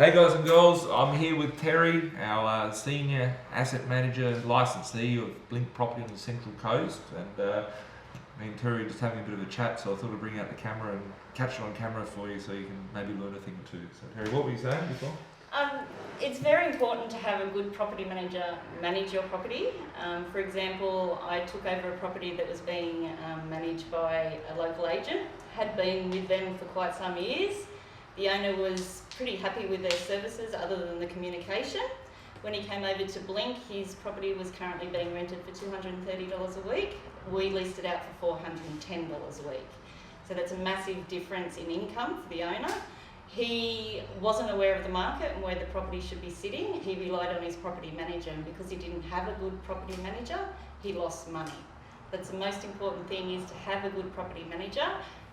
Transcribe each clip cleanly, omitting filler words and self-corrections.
Hey guys and girls, I'm here with Terri, our Senior Asset Manager licensee of Blink Property on the Central Coast, and me and Terri are just having a bit of a chat, so I thought I'd bring out the camera and catch it on camera for you so you can maybe learn a thing or two. So Terri, what were you saying before? It's very important to have a good property manager manage your property. For example, I took over a property that was being managed by a local agent, had been with them for quite some years. The owner was pretty happy with their services other than the communication. When he came over to Blink, his property was currently being rented for $230 a week. We leased it out for $410 a week. So that's a massive difference in income for the owner. He wasn't aware of the market and where the property should be sitting. He relied on his property manager, and because he didn't have a good property manager, he lost money. That's the most important thing, is to have a good property manager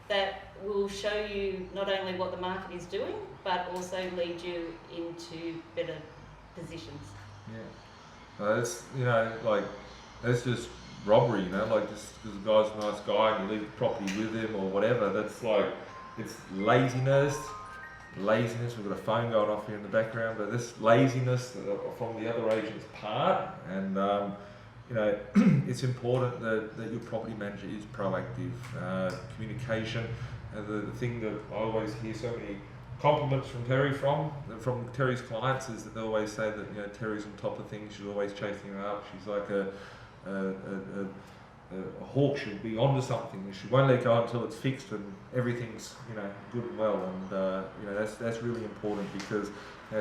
that will show you not only what the market is doing, but also lead you into better positions. Yeah. That's just robbery, like just because the guy's a nice guy and you leave the property with him or whatever, that's like, it's laziness. We've got a phone going off here in the background, but this laziness from the other agent's part, and it's important that your property manager is proactive. Communication, the thing that I always hear so many compliments from Terri from Terri's clients is that they always say that Terri's on top of things. She's always chasing her up. She's like a hawk. She'll be onto something. She won't let go until it's fixed and everything's good and well. And that's really important, because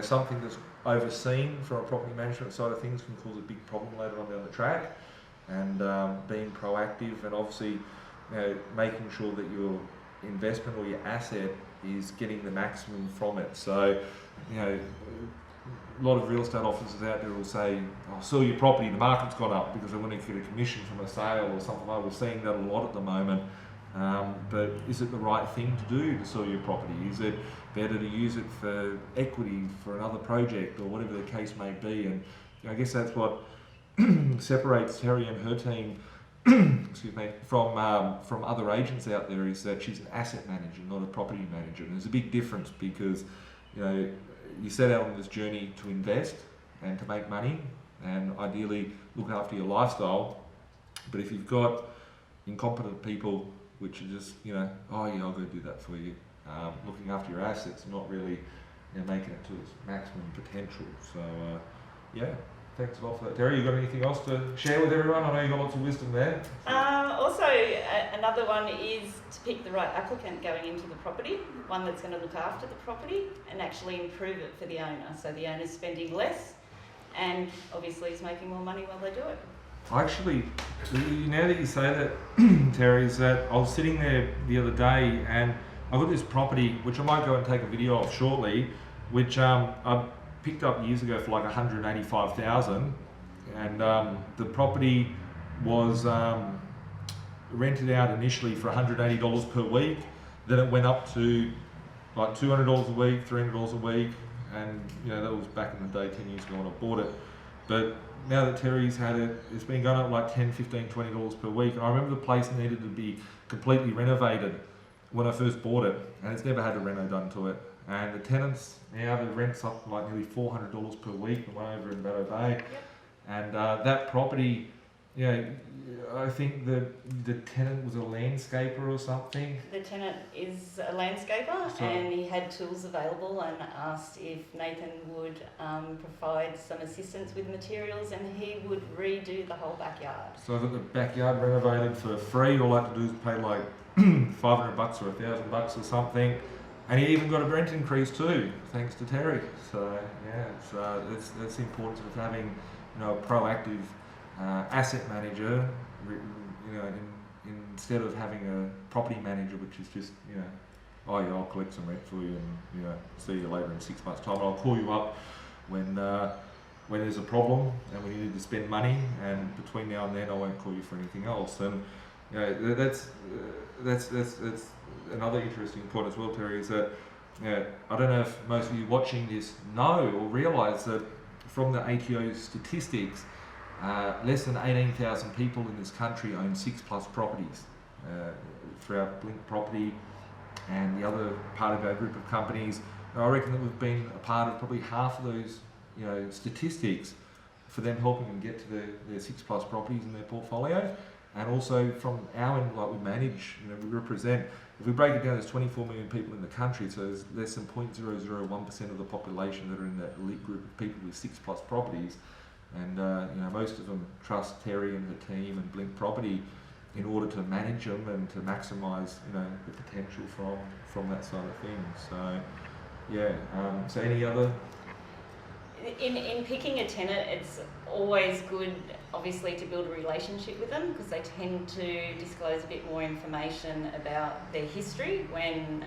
something that's overseen from a property management side of things can cause a big problem later on down the track. And being proactive, and obviously making sure that your investment or your asset is getting the maximum from it. So a lot of real estate officers out there will say, "I'll sell your property, the market's gone up," because they want to get a commission from a sale or something like that. We're seeing that a lot at the moment. But is it the right thing to do to sell your property? Is it better to use it for equity for another project or whatever the case may be? And I guess that's what separates Terri and her team from other agents out there, is that she's an asset manager, not a property manager. And there's a big difference, because you set out on this journey to invest and to make money and ideally look after your lifestyle. But if you've got incompetent people which are just, oh yeah, I'll go do that for you, looking after your assets, not really making it to its maximum potential. So thanks a lot for that. Terri, you got anything else to share with everyone? I know you got lots of wisdom there. Another one is to pick the right applicant going into the property, one that's going to look after the property and actually improve it for the owner. So the owner's spending less and obviously is making more money while they do it. Actually, now that you say that, Terri, is that I was sitting there the other day and I got this property, which I might go and take a video of shortly, which I picked up years ago for like $185,000, and the property was rented out initially for $180 per week. Then it went up to like $200 a week, $300 a week, and that was back in the day, 10 years ago when I bought it. But now that Terri's had it, it's been going up like $10, $15, $20 per week. And I remember the place needed to be completely renovated when I first bought it, and it's never had a reno done to it. And the tenants, now the rent's up like nearly $400 per week, the one over in Battle Bay. Yep. And that property, I think the tenant was a landscaper or something. The tenant is a landscaper, and he had tools available and asked if Nathan would provide some assistance with materials, and he would redo the whole backyard. So I got the backyard renovated for free. All I had to do is pay like $500 or $1,000 or something. And he even got a rent increase too, thanks to Terri. So that's the importance of having a proactive asset manager, instead of having a property manager which is just oh yeah, I'll collect some rent for you and see you later in 6 months' time. And I'll call you up when there's a problem and when you need to spend money, and between now and then I won't call you for anything else. And that's another interesting point as well, Terri, is that I don't know if most of you watching this know or realise that from the ATO statistics, less than 18,000 people in this country own 6+ properties. Throughout Blink Property and the other part of our group of companies, I reckon that we've been a part of probably half of those, statistics for them helping them get to their 6+ properties in their portfolio. And also from our end, like we manage, we represent, if we break it down, there's 24 million people in the country, so there's less than 0.001% of the population that are in that elite group of people with 6+ properties. And most of them trust Terri and her team and Blink Property in order to manage them and to maximise, the potential from that side of things. So, yeah. So any other? In picking a tenant, it's always good, obviously, to build a relationship with them, because they tend to disclose a bit more information about their history when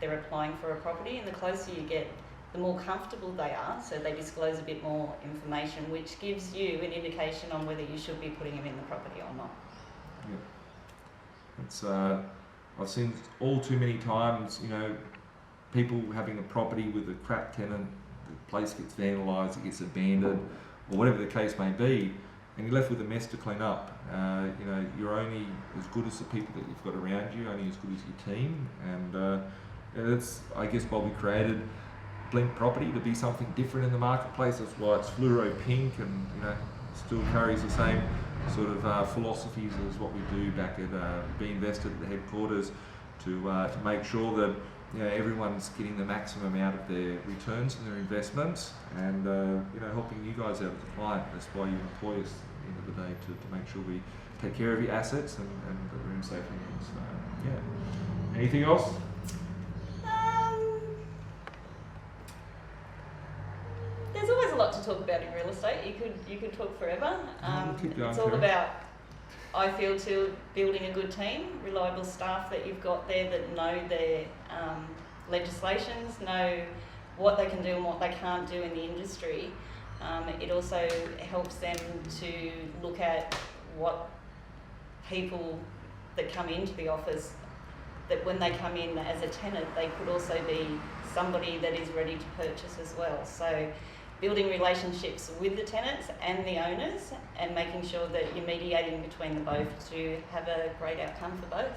they're applying for a property. And the closer you get, the more comfortable they are. So they disclose a bit more information, which gives you an indication on whether you should be putting them in the property or not. Yeah. It's I've seen all too many times, people having a property with a crap tenant, the place gets vandalised, it gets abandoned, or whatever the case may be, and you're left with a mess to clean up. You're only as good as the people that you've got around you, only as good as your team, and that's, I guess, why we created Blink Property, to be something different in the marketplace. That's why it's fluoro pink and still carries the same sort of philosophies as what we do back at B.Invested at the headquarters, to make sure that everyone's getting the maximum out of their returns and their investments, and helping you guys out as a client. That's why you employ us at the end of the day, to make sure we take care of your assets and that we're in safe hands. So, yeah. Anything else? There's always a lot to talk about in real estate. You could talk forever. It's all about, I feel, to building a good team, reliable staff that you've got there that know their legislations, know what they can do and what they can't do in the industry. It also helps them to look at what people that come into the office, that when they come in as a tenant, they could also be somebody that is ready to purchase as well. So building relationships with the tenants and the owners, and making sure that you're mediating between the both to have a great outcome for both.